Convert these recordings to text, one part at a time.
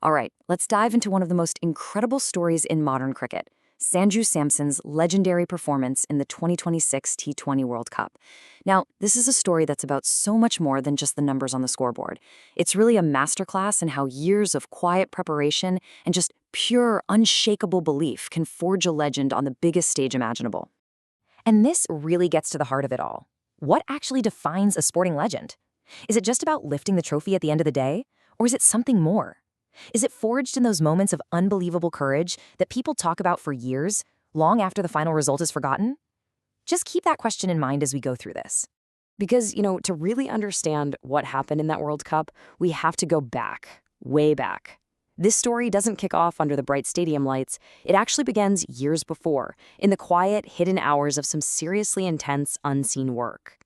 All right, let's dive into one of the most incredible stories in modern cricket, Sanju Samson's legendary performance in the 2026 T20 World Cup. Now, this is a story that's about so much more than just the numbers on the scoreboard. It's really a masterclass in how years of quiet preparation and just pure, unshakable belief can forge a legend on the biggest stage imaginable. And this really gets to the heart of it all. What actually defines a sporting legend? Is it just about lifting the trophy at the end of the day? Or is it something more? Is it forged in those moments of unbelievable courage that people talk about for years, long after the final result is forgotten? Just keep that question in mind as we go through this. Because, to really understand what happened in that World Cup, we have to go back, way back. This story doesn't kick off under the bright stadium lights. It actually begins years before, in the quiet, hidden hours of some seriously intense, unseen work.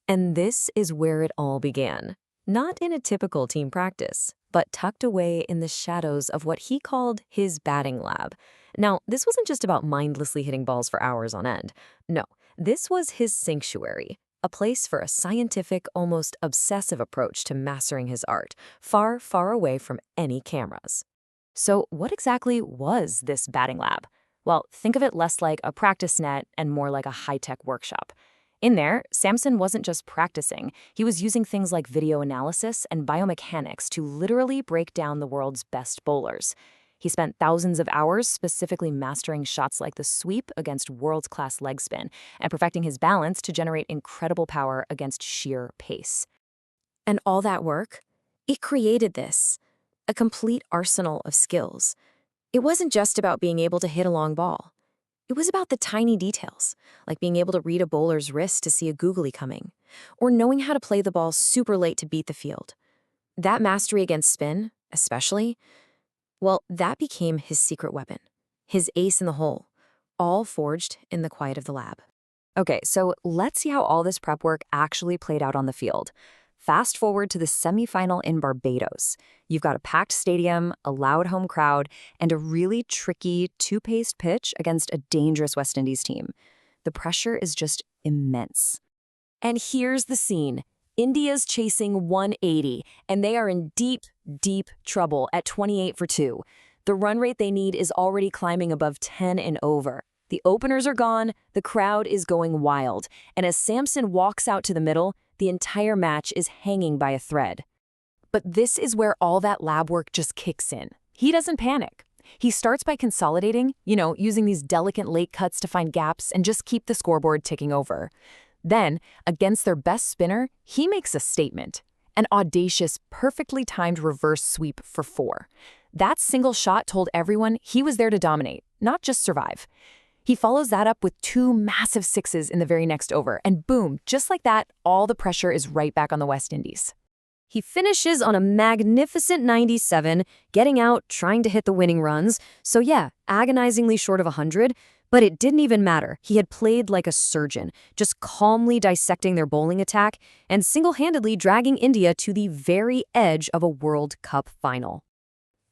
And this is where it all began. Not in a typical team practice, but tucked away in the shadows of what he called his batting lab. Now, this wasn't just about mindlessly hitting balls for hours on end. No, this was his sanctuary, a place for a scientific, almost obsessive approach to mastering his art, far, far away from any cameras. So what exactly was this batting lab? Well, think of it less like a practice net and more like a high-tech workshop. In there, Samson wasn't just practicing. He was using things like video analysis and biomechanics to literally break down the world's best bowlers. He spent thousands of hours specifically mastering shots like the sweep against world-class leg spin and perfecting his balance to generate incredible power against sheer pace. And all that work, it created this, a complete arsenal of skills. It wasn't just about being able to hit a long ball. It was about the tiny details, like being able to read a bowler's wrist to see a googly coming, or knowing how to play the ball super late to beat the field. That mastery against spin, especially, well, that became his secret weapon, his ace in the hole, all forged in the quiet of the lab. Okay, so let's see how all this prep work actually played out on the field. Fast forward to the semifinal in Barbados. You've got a packed stadium, a loud home crowd, and a really tricky two-paced pitch against a dangerous West Indies team. The pressure is just immense. And here's the scene. India's chasing 180, and they are in deep, deep trouble at 28 for 2. The run rate they need is already climbing above 10 and over. The openers are gone, the crowd is going wild, and as Samson walks out to the middle, the entire match is hanging by a thread. But this is where all that lab work just kicks in. He doesn't panic. He starts by consolidating, using these delicate late cuts to find gaps and just keep the scoreboard ticking over. Then, against their best spinner, he makes a statement. An audacious, perfectly timed reverse sweep for 4. That single shot told everyone he was there to dominate, not just survive. He follows that up with 2 massive sixes in the very next over, and boom, just like that, all the pressure is right back on the West Indies. He finishes on a magnificent 97, getting out, trying to hit the winning runs. So yeah, agonizingly short of 100, but it didn't even matter. He had played like a surgeon, just calmly dissecting their bowling attack and single-handedly dragging India to the very edge of a World Cup final.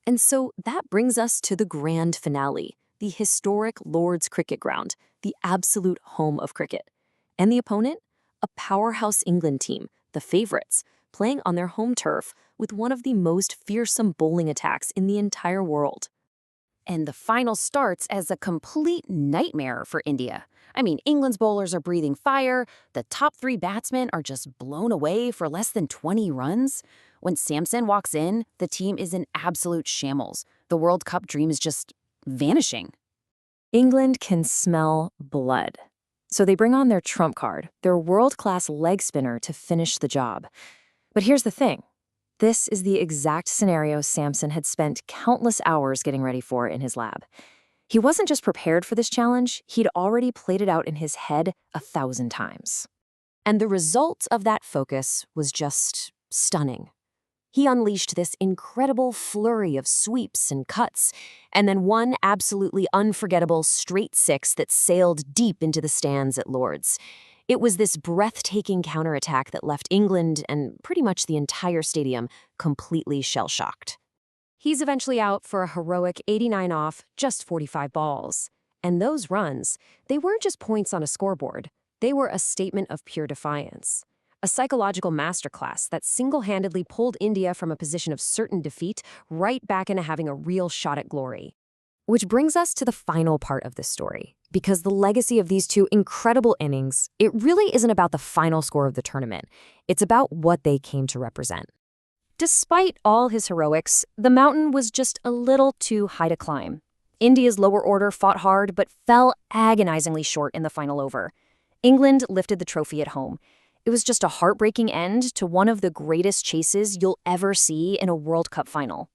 And so that brings us to the grand finale. The historic Lord's Cricket Ground, the absolute home of cricket. And the opponent? A powerhouse England team, the favorites, playing on their home turf with one of the most fearsome bowling attacks in the entire world. And the final starts as a complete nightmare for India. I mean, England's bowlers are breathing fire, the top 3 batsmen are just blown away for less than 20 runs. When Samson walks in, the team is in absolute shambles. The World Cup dream is just vanishing. England can smell blood. So they bring on their trump card, their world-class leg spinner, to finish the job. But here's the thing. This is the exact scenario Samson had spent countless hours getting ready for in his lab. He wasn't just prepared for this challenge, he'd already played it out in his head 1,000 times. And the result of that focus was just stunning. He unleashed this incredible flurry of sweeps and cuts, and then one absolutely unforgettable straight 6 that sailed deep into the stands at Lord's. It was this breathtaking counterattack that left England and pretty much the entire stadium completely shell-shocked. He's eventually out for a heroic 89 off, just 45 balls. And those runs, they weren't just points on a scoreboard. They were a statement of pure defiance. A psychological masterclass that single-handedly pulled India from a position of certain defeat right back into having a real shot at glory. Which brings us to the final part of this story, because the legacy of these two incredible innings, it really isn't about the final score of the tournament. It's about what they came to represent. Despite all his heroics, the mountain was just a little too high to climb. India's lower order fought hard but fell agonizingly short in the final over. England lifted the trophy at home. It was just a heartbreaking end to one of the greatest chases you'll ever see in a World Cup final.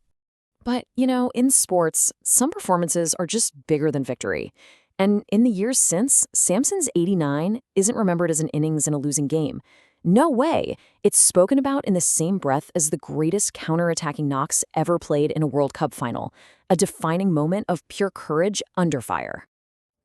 But, in sports, some performances are just bigger than victory. And in the years since, Samson's 89 isn't remembered as an innings in a losing game. No way. It's spoken about in the same breath as the greatest counterattacking knocks ever played in a World Cup final, a defining moment of pure courage under fire.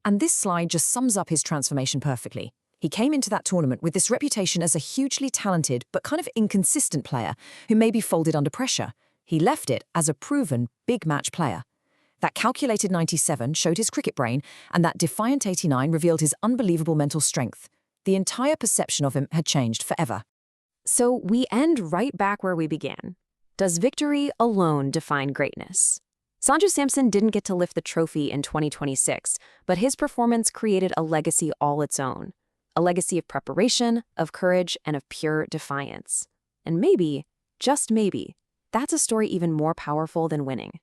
And this slide just sums up his transformation perfectly. He came into that tournament with this reputation as a hugely talented but kind of inconsistent player who maybe folded under pressure. He left it as a proven big match player. That calculated 97 showed his cricket brain, and that defiant 89 revealed his unbelievable mental strength. The entire perception of him had changed forever. So we end right back where we began. Does victory alone define greatness? Sanju Samson didn't get to lift the trophy in 2026, but his performance created a legacy all its own. A legacy of preparation, of courage, and of pure defiance. And maybe, just maybe, that's a story even more powerful than winning.